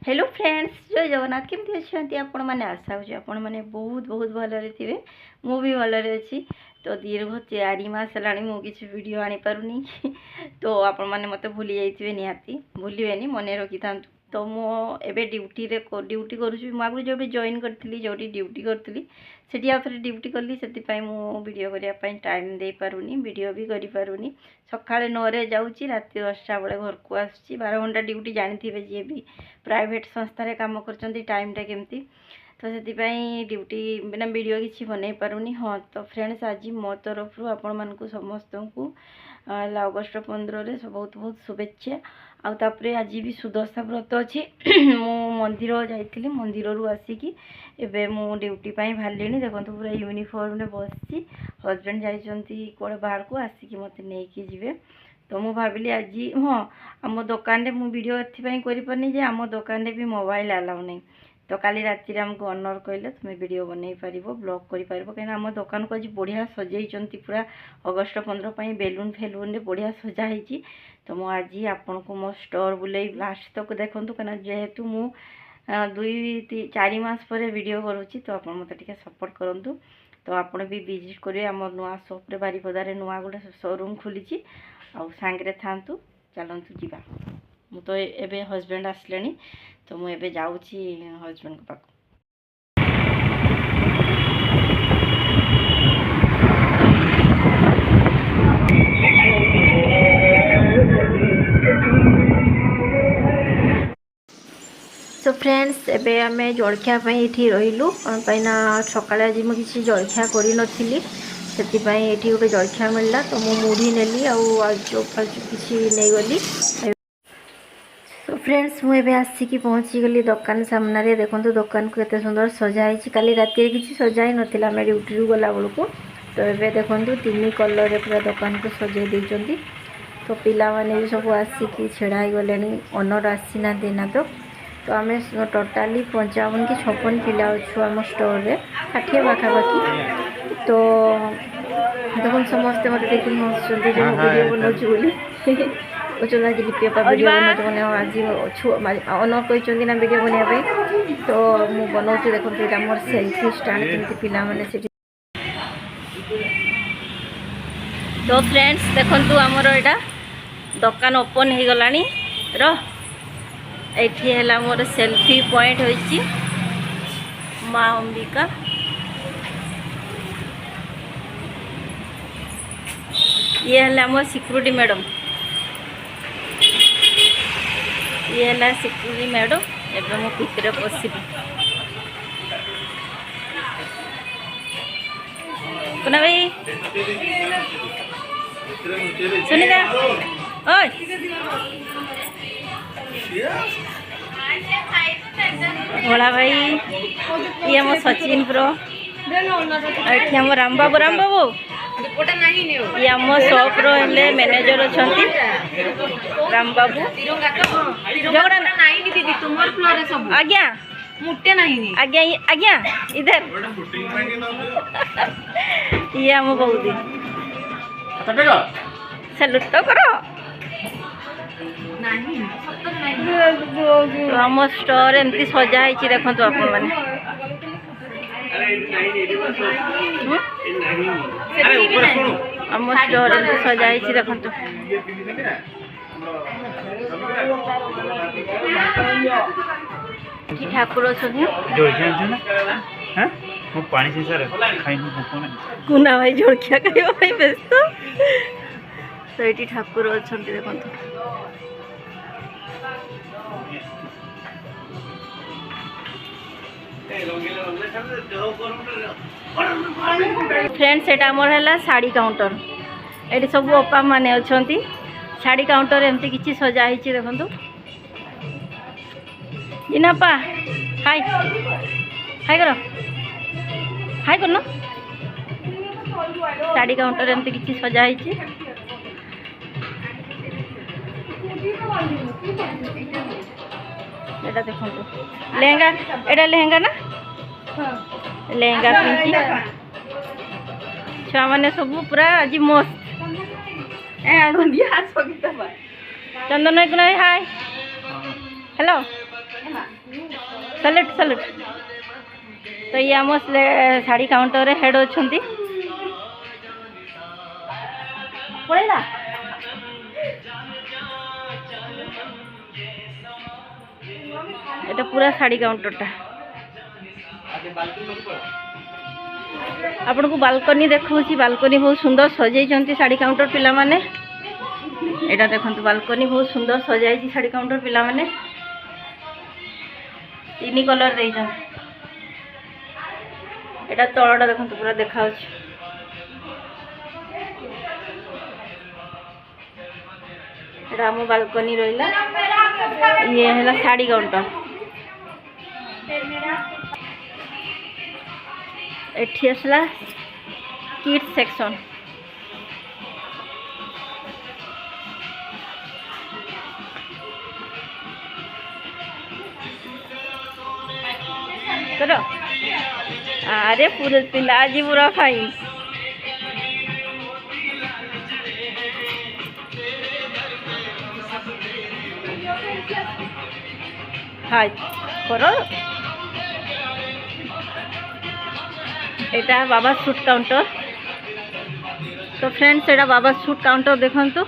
Hello friends जय जगन्नाथ केमती अच्छे आपण मैंने आशा हो आपण मैंने बहुत बहुत भलरे थे मु भी भलरे अच्छी। तो दीर्घ 4 मास है किसी वीडियो आनी पारुनी तो आपण मैंने मत भूली जाइए निहाती भूलेनि मन रखी था। तो मुझे ड्यूटी ड्यूटी करुँच जो जॉइन करी जो ड्यूटी करी से आउ थे ड्यूटी कली से वीडियो करने टाइम दे पारुनी वीडियो भी करूनी। सका 9 जाऊँगी रात 10टा बेले घर को आसूँ 12 घंटा ड्यूटी जानते जी भी प्राइवेट संस्था काम कर टाइमटा केमती तो से ड्यूटी बिना वीडियो किसी बनई पारुनी। हाँ तो फ्रेंड्स आज मो तरफ आपण मानक समस्त को अगस्ट 15 बहुत बहुत शुभेच्छा। आउे आज भी सुदशा व्रत अच्छी मु मंदिर जाइली मंदिर रू आसिकी एबे मु ड्यूटी बाहर देखो पूरा यूनिफॉर्म रे बसी हजबैंड जाइछंती कोड़े बाहर को आसिकी मते नेकी जिवे। तो मु भाविली आज हाँ आम दुकान मु वीडियो एथि करिपरनी जे आम दुकान भी मोबाइल अलाउ नहीं। तो काली राति आमको ओनर कहले तुम्हें वीडियो बनई पार ब्लॉग कर कहीं आम दुकान को आज बढ़िया सजाई पूरा अगस्ट 15 बेलून फेलून बढ़िया सजाई। तो मु आज आपण को मो स्टोर बुले लास्ट तक देखूँ कहीं जेहेतु मु 2-4 मास पर वीडियो करुँची तो आप मत सपोर्ट करूँ। तो आपड़ भी विजिट करेंगे आम नुआ सप्रे बारिपदार नुआ गोटे शोरूम खोली आउ सांगे था चलतु जीवा। मु तो एबे हजबैंड आसले तो मुझे जाऊँगी हजबैंड को पाक। सो फ्रेंड्स एबे आम जलखिया ये रहीलु कहीं सका आज मुझे किसी जलखिया करी नथिली से गोटे जलखिया मिलला तो मु मुढ़ी नेली आलू किसी नहीं गली। तो फ्रेंड्स मुझे आसिकी पहुँची गली दुकान सामने देखो दुकान को केते सुंदर सजाई काली राति किसी सजाई नाला आम ड्यूटी गला बेलू। तो ये देखो 3 कलर पूरा दुकान को सजाई देती। तो पिला माने भी सब आसिकी छेड़ा गले ओनर आसी ना देना। तो आम टोटाली 55 कि 56 पिला अच्छु आम स्टोर रे 60 पाखापाखी। तो देखो समस्ते मत देखिए वीडियो बनाऊँ बोली आज लिपि वीडियो बनाते आज ओनर कहते ना वीडियो बनाया तो मुझे बनाऊँ देखो ये मोर सेल्फी स्टाण्ड केमती पिला माने से। तो फ्रेंड्स देखो आमर यहाँ दुकान ओपन हो गलानी एठी है मोर सेल्फी पॉइंट होइची माँ अंबिका। ये है मोर सिक्यूरिटी मैडम ये है सिक्यूरिटी मैडम एवं मो भितर पशिबी कोना भाई सुनिका ओय भोला भाई ये मो सचिन प्रो ये आम राम बाबू ये आम शॉप रे मैनेजर अच्छा राम बाबू आज्ञा मुटे नहीं आज्ञा आज्ञा इधर ये आम बहुत सैल्यूट तो करो। तो आम स्टोर एमती सजाई देखो तो आपण मैंने आम स्टोर एमती सजाई देखो तो ठाकुर कुना भाई जलखिया खाई व्यस्त तो ये ठाकुर अच्छा देखो फ्रेंड्स एटा मोर है साड़ी काउंटर ये सब अपा माने अच्छा साड़ी काउंटर एमती किसी सजाई देखो इनापा हाय हाय करो हाय करना साड़ी काउंटर एमती किसी सजाई एटा देखो लेहंगा एटा लेहंगा ना लेहंगा पिंची छुआ मैंने सब पूरा आज मस्त चंदन हाय हेलो सैल्यूट सैल्यूट। तो ये आम शाड़ी काउंटर रे हेड अच्छा पड़ेगा এটা पूरा शाड़ी काउंटरटा आपन को बालकनी देखौछि बालकनी बहुत सुंदर सजाई शाड़ी काउंटर पिला माने एटा देखंतु बालकनी बहुत सुंदर सजाई शाड़ी काउंटर पिला माने तीन कलर दे एटा तळटा देखंतु पूरा देखाउछि एटा हम बालकनी रहिला ये है शाड़ी काउंटर एठी असला किड्स सेक्शन करो अरे पूरे पिला आज पूरा फाइन हाय करो एटा बाबा सूट काउंटर तो फ्रेंड्स एटा बाबा सूट काउंटर देखंतु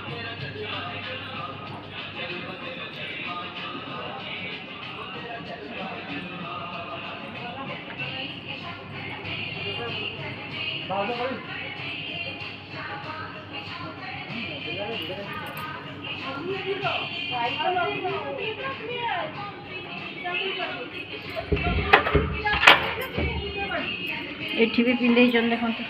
एठी भी पिंधे जन देखंतु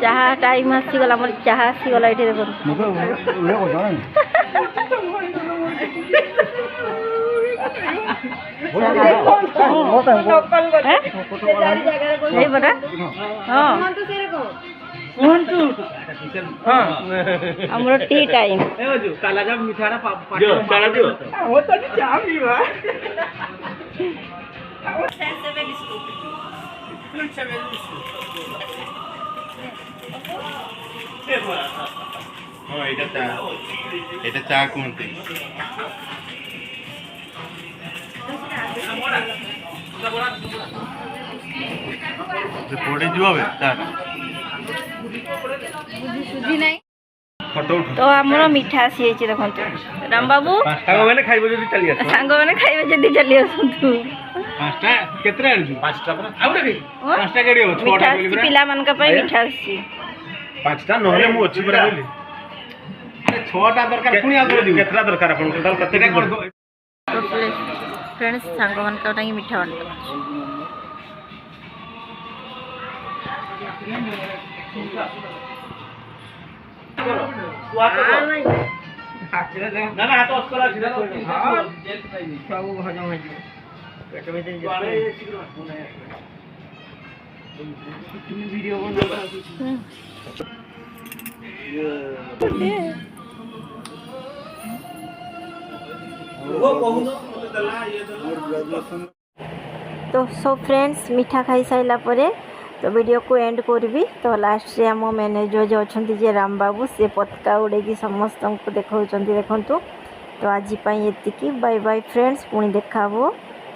चाहा टाइम आसी गला मोर चाहा आसी गला एठी देखंतु हमरो टी टाइम काला जब मिठारा काला दियो हो त चा पीवा हां এটা চা কোনতে পড়ে যাবে চা सुधी नहीं तो हमरो मिठा आसी जाई देखंतु राम बाबू सांग माने खाइबो जदी चली आस सांग माने खाइबो जदी चली आसंतु पांचटा केतरा आनजु पांचटा पर आउडे के पांचटा केडी हो छोटा बोली बरा पिला मन का पई मिठा आसी पांचटा नहले मु अछि बरा बोली अरे छोटा दरकार पुनी आ दे केतरा दरकार आपन टोटल कतेटा कर दो तो फ्रेंड्स सांग मन का टाइम मिठा बन ना ना हाथ अस्कला सीधा हां सब हजम हो जी पेट में दे वीडियो बना तो सो फ्रेंड्स मीठा खाई साइला परे तो वीडियो को एंड करबी तो लास्ट रे हम मैनेजर जो अछंती जे राम बाबू से पतका उड़े की समस्त को देखाउछंती देखंतु तो आज पई एतिकी बाय बाय फ्रेंड्स पुणी देखाबो।